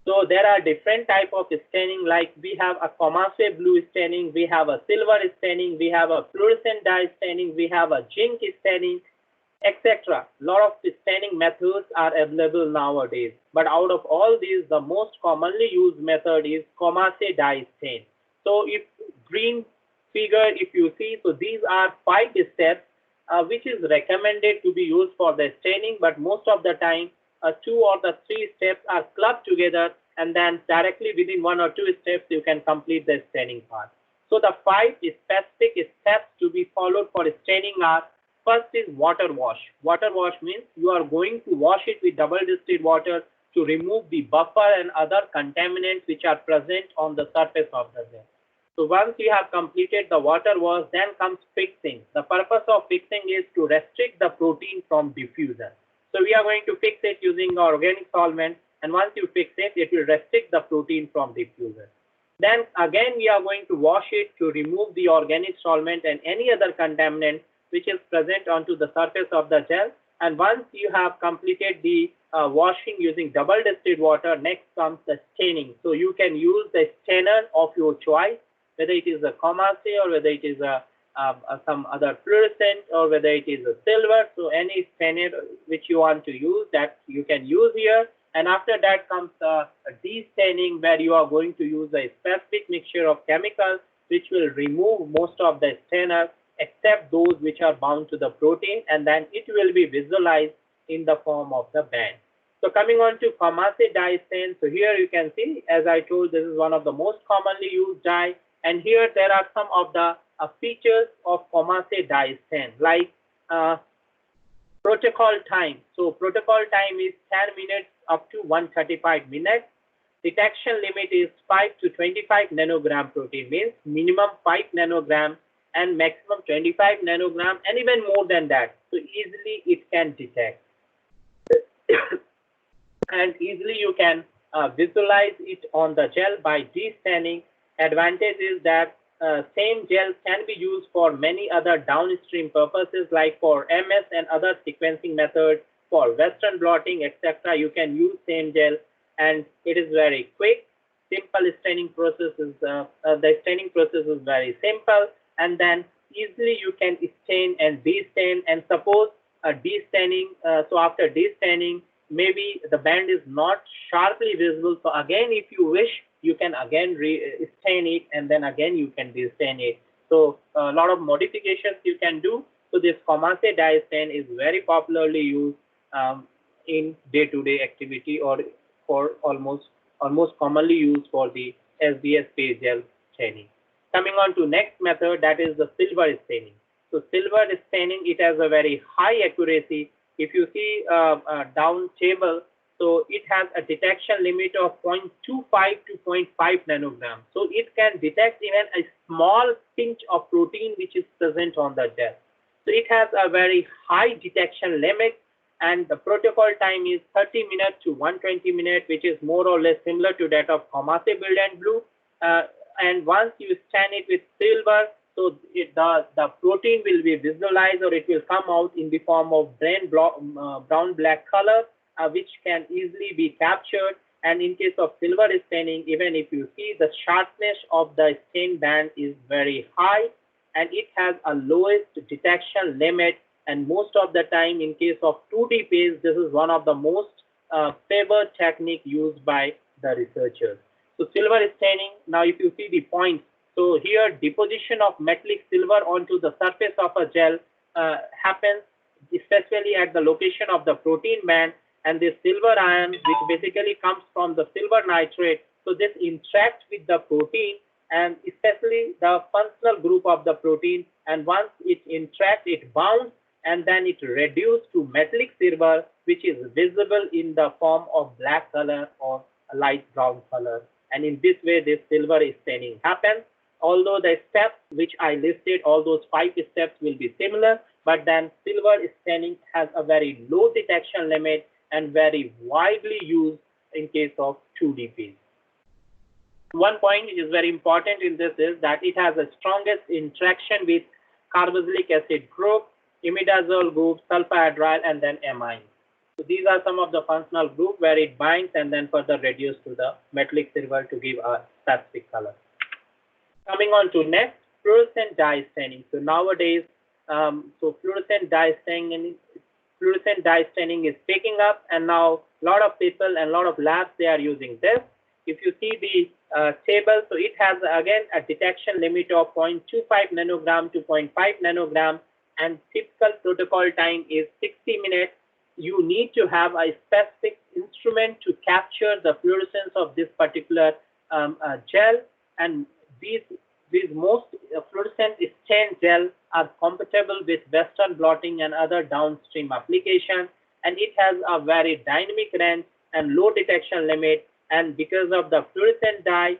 So there are different type of staining, like we have a Comase blue staining, we have a silver staining, we have a fluorescent dye staining, we have a zinc staining, etc. A lot of staining methods are available nowadays. But out of all these, the most commonly used method is Comase dye stain. So if green figure, if you see, so these are 5 steps which is recommended to be used for the staining, but most of the time 2 or the 3 steps are clubbed together, and then directly within 1 or 2 steps you can complete the staining part. So the 5 specific steps to be followed for staining are: first is water wash. Water wash means you are going to wash it with double distilled water to remove the buffer and other contaminants which are present on the surface of the gel. So once you have completed the water wash, then comes fixing. The purpose of fixing is to restrict the protein from diffusion. So we are going to fix it using organic solvent, and once you fix it, it will restrict the protein from diffusion. Then again we are going to wash it to remove the organic solvent and any other contaminant which is present onto the surface of the gel. And once you have completed the washing using double distilled water, next comes the staining. So you can use the stainer of your choice, whether it is a Comase or whether it is some other fluorescent or whether it is a silver. So any stainer which you want to use, that you can use here. And after that comes a de-staining, where you are going to use a specific mixture of chemicals which will remove most of the stainer except those which are bound to the protein, and then it will be visualized in the form of the band. So coming on to Comase dye stain, so here you can see, as I told, this is one of the most commonly used dye, and here there are some of the features of Comase dye stain, like protocol time. So protocol time is 10 minutes up to 135 minutes. Detection limit is 5 to 25 nanogram protein, means minimum 5 nanogram and maximum 25 nanogram, and even more than that. So easily it can detect. And easily you can visualize it on the gel by de-staining. Advantage is that same gel can be used for many other downstream purposes, like for MS and other sequencing methods, for Western blotting, etc. You can use same gel, and it is very quick. Simple staining process is the staining process is very simple, and then easily you can stain and de-stain. And suppose de-staining, so after de-staining, maybe the band is not sharply visible. So again, if you wish, you can again stain it, and then again you can de-stain it. So a lot of modifications you can do. So this Comase dye-stain is very popularly used in day-to-day activity, or for almost commonly used for the SDS-Page gel staining. Coming on to next method, that is the silver staining. So silver staining, it has a very high accuracy. If you see down table, so it has a detection limit of 0.25 to 0.5 nanogram. So it can detect even a small pinch of protein which is present on the gel. So it has a very high detection limit, and the protocol time is 30 minutes to 120 minutes, which is more or less similar to that of Comase Build and Blue. And once you stain it with silver, so the protein will be visualized, or it will come out in the form of brown black color, which can easily be captured. And in case of silver staining, even if you see, the sharpness of the stain band is very high, and it has a lowest detection limit. And most of the time, in case of 2D paste, this is one of the most favored technique used by the researchers. So silver staining, now if you see the points, so here deposition of metallic silver onto the surface of a gel happens, especially at the location of the protein band, and this silver ion, which basically comes from the silver nitrate, so this interacts with the protein, and especially the functional group of the protein, and once it interacts, it bounds, and then it reduces to metallic silver, which is visible in the form of black color or a light brown color. And in this way, this silver staining happens. Although the steps which I listed, all those 5 steps will be similar, but then silver staining has a very low detection limit and very widely used in case of 2D paste. One point which is very important in this is that it has the strongest interaction with carboxylic acid group, imidazole group, sulfhydryl, and then amine. So these are some of the functional group where it binds and then further reduced to the metallic silver to give a specific color. Coming on to next, fluorescent dye staining. So nowadays, fluorescent dye staining is picking up, and now a lot of people and a lot of labs, they are using this. If you see the table, so it has again a detection limit of 0.25 nanogram to 0.5 nanogram, and typical protocol time is 60 minutes. You need to have a specific instrument to capture the fluorescence of this particular gel, and these most fluorescent stain gel are compatible with Western blotting and other downstream applications, and it has a very dynamic range and low detection limit. And because of the fluorescent dye,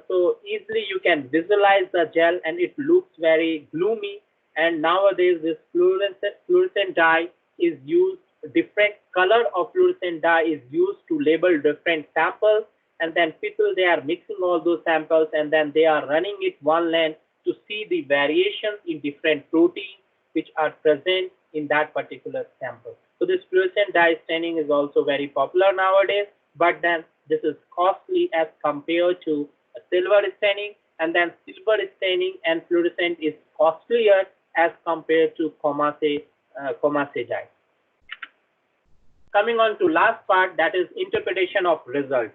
so easily you can visualize the gel, and it looks very gloomy. And nowadays, this fluorescent dye is used, different color of fluorescent dye is used to label different samples, and then people, they are mixing all those samples, and then they are running it one length to see the variations in different proteins which are present in that particular sample. So this fluorescent dye staining is also very popular nowadays, but then this is costly as compared to silver staining, and then silver staining and fluorescent is costlier as compared to Comase dye. Coming on to last part, that is interpretation of results.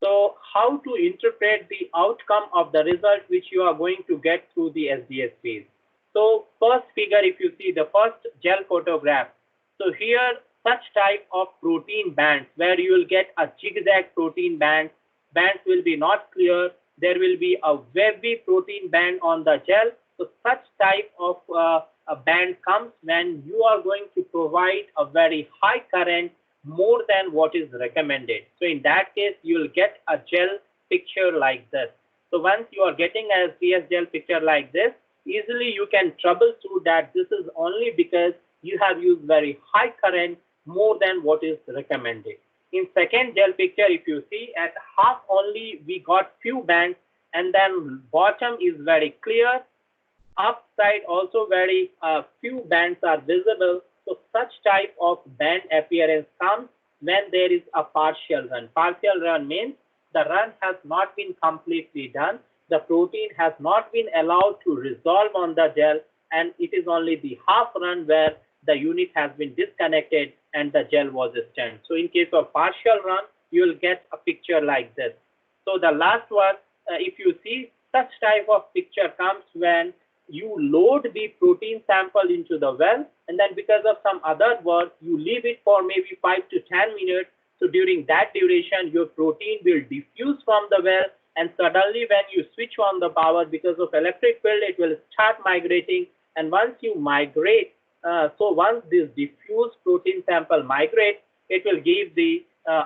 So how to interpret the outcome of the result which you are going to get through the SDS-Page. So first figure, if you see the first gel photograph, so here such type of protein bands where you will get a zigzag protein bands will be not clear. There will be a wavy protein band on the gel. So such type of a band comes when you are going to provide a very high current, more than what is recommended. So in that case, you will get a gel picture like this. So once you are getting a CS gel picture like this, easily you can troubleshoot that this is only because you have used very high current, more than what is recommended. In second gel picture, if you see, at half only we got few bands, and then bottom is very clear, upside also very few bands are visible. So such type of band appearance comes when there is a partial run. Partial run means the run has not been completely done. The protein has not been allowed to resolve on the gel, and it is only the half run where the unit has been disconnected and the gel was stained. So in case of partial run, you will get a picture like this. So the last one, if you see, such type of picture comes when you load the protein sample into the well, and then because of some other work, you leave it for maybe 5 to 10 minutes. So during that duration, your protein will diffuse from the well, and suddenly when you switch on the power, because of electric field, it will start migrating. And once you migrate, so once this diffuse protein sample migrates, it will give the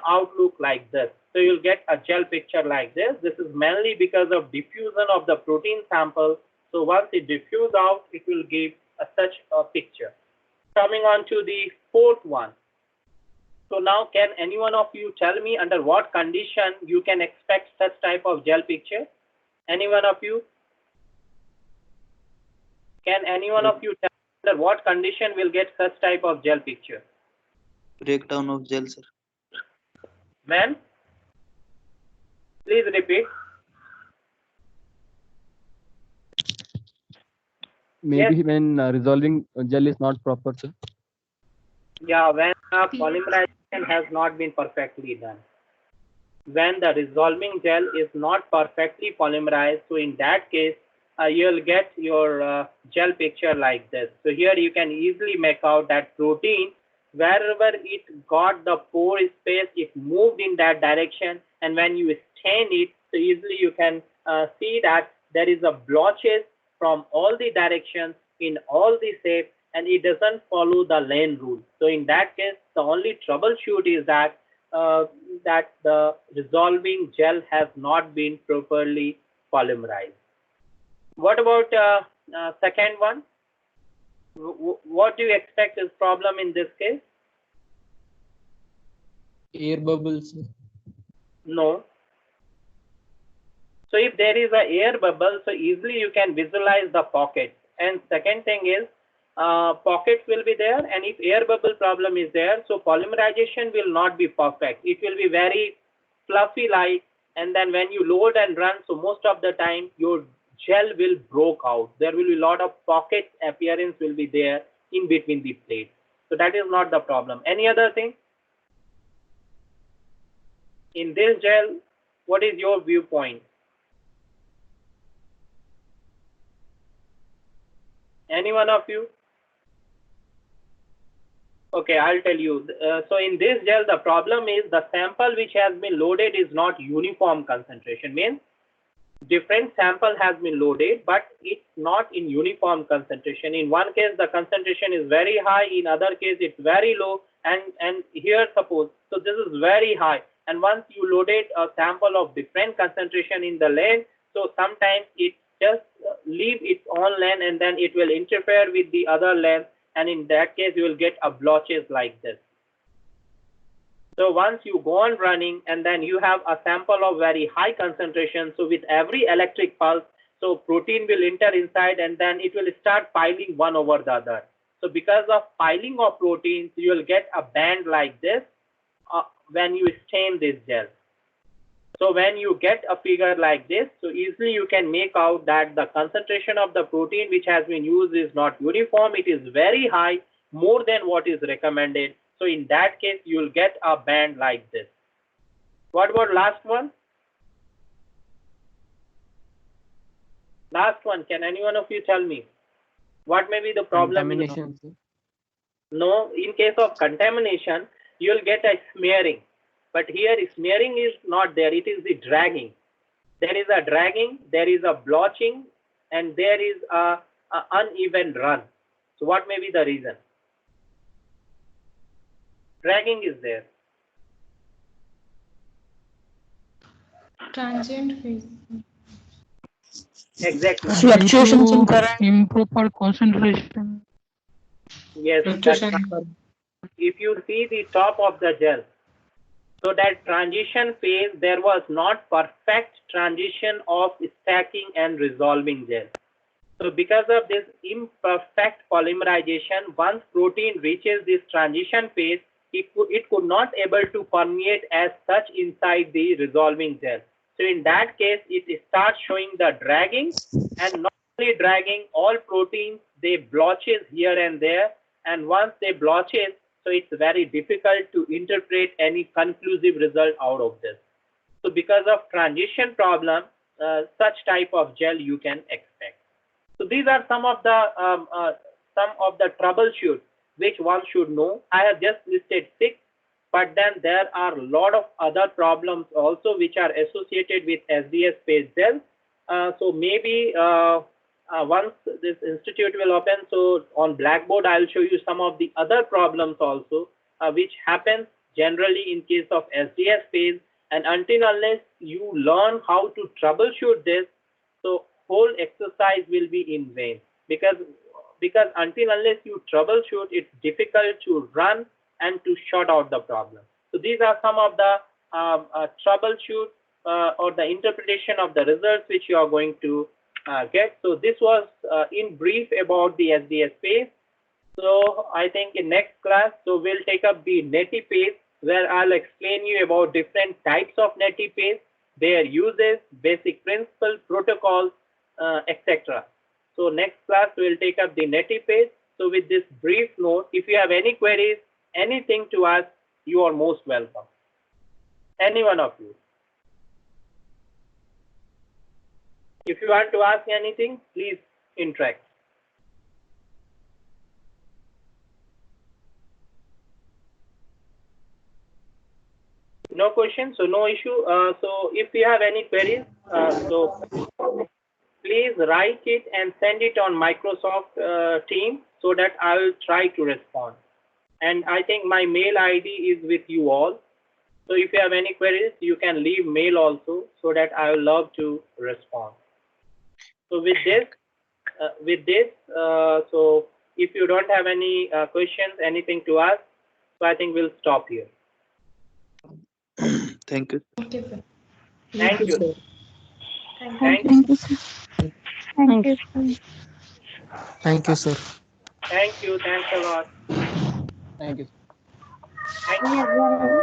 outlook like this. So you'll get a gel picture like this. This is mainly because of diffusion of the protein sample. So once it diffuses out, it will give such a picture. Coming on to the fourth one. So now can any one of you tell me under what condition you can expect such type of gel picture? Any one of you? Can any one of you tell me under what condition will get such type of gel picture? Breakdown of gel, sir. When? Please repeat. Maybe Yes. when resolving gel is not proper, sir. Yeah, when polymerization has not been perfectly done. When the resolving gel is not perfectly polymerized, so in that case, you'll get your gel picture like this. So here you can easily make out that protein, wherever it got the pore space, it moved in that direction. And when you stain it, so easily you can see that there is a blotches from all the directions in all the shapes, and it doesn't follow the lane rule. So in that case, the only troubleshoot is that that the resolving gel has not been properly polymerized. What about second one? What do you expect is problem in this case? Air bubbles. No. So if there is a air bubble, so easily you can visualize the pocket. And second thing is, pockets will be there, and if air bubble problem is there, so polymerization will not be perfect. It will be very fluffy like, and then when you load and run, so most of the time your gel will broke out. There will be a lot of pocket appearance will be there in between the plates. So that is not the problem. Any other thing? In this gel, what is your viewpoint? Any one of you? Okay, I'll tell you. So in this gel, the problem is the sample which has been loaded is not uniform concentration. Means different sample has been loaded, but it's not in uniform concentration. In one case, the concentration is very high. In other case, it's very low. And here, suppose, so this is very high. And once you loaded a sample of different concentration in the lane, so sometimes it just leave its own lane, and then it will interfere with the other lane. And in that case, you will get a blotches like this. So once you go on running, and then you have a sample of very high concentration, so with every electric pulse, so protein will enter inside, and then it will start piling one over the other. So because of piling of proteins, you will get a band like this when you stain this gel. So when you get a figure like this, so easily you can make out that the concentration of the protein which has been used is not uniform. It is very high, more than what is recommended. So in that case, you will get a band like this. What about last one? Last one, can any one of you tell me? What may be the problem? Contamination. No, in case of contamination, you will get a smearing. But here smearing is not there, it is the dragging. There is a dragging, there is a blotching, and there is a uneven run. So what may be the reason? Dragging is there. Transient phase. Exactly. Fluctuations in current. Improper concentration. Yes, that's right. If you see the top of the gel, so that transition phase, there was not perfect transition of stacking and resolving gel. So because of this imperfect polymerization, once protein reaches this transition phase, it could not able to permeate as such inside the resolving gel. So in that case, it starts showing the dragging, and not only dragging, all proteins, they blotches here and there. And once they blotches, so it's very difficult to interpret any conclusive result out of this. So because of transition problem, such type of gel you can expect. So these are some of the troubleshoot which one should know. I have just listed 6, but then there are a lot of other problems also which are associated with SDS-Page gel. So maybe once this institute will open, so on Blackboard I'll show you some of the other problems also which happens generally in case of SDS-Page, and until unless you learn how to troubleshoot this, so whole exercise will be in vain, because until unless you troubleshoot, it's difficult to run and to sort out the problem. So these are some of the troubleshoot or the interpretation of the results which you are going to get. So this was in brief about the SDS-Page. So I think in next class, so we'll take up the NettyPage, where I'll explain you about different types of NettyPage, their uses, basic principles, protocols, etc. So next class we'll take up the NettyPage. So with this brief note, if you have any queries, anything to ask, you are most welcome. Any one of you. If you want to ask anything, please interact. No question, so no issue. So if you have any queries, so please write it and send it on Microsoft Teams so that I will try to respond. And I think my mail ID is with you all. So if you have any queries, you can leave mail also so that I will love to respond. So with this, so if you don't have any questions, anything to ask, so I think we'll stop here. Thank you. Okay, sir. Thank you. Thank Thank you, sir. Thank you, sir. Thank you, sir. you. Thanks a lot. Thank you. Thank you. Yeah,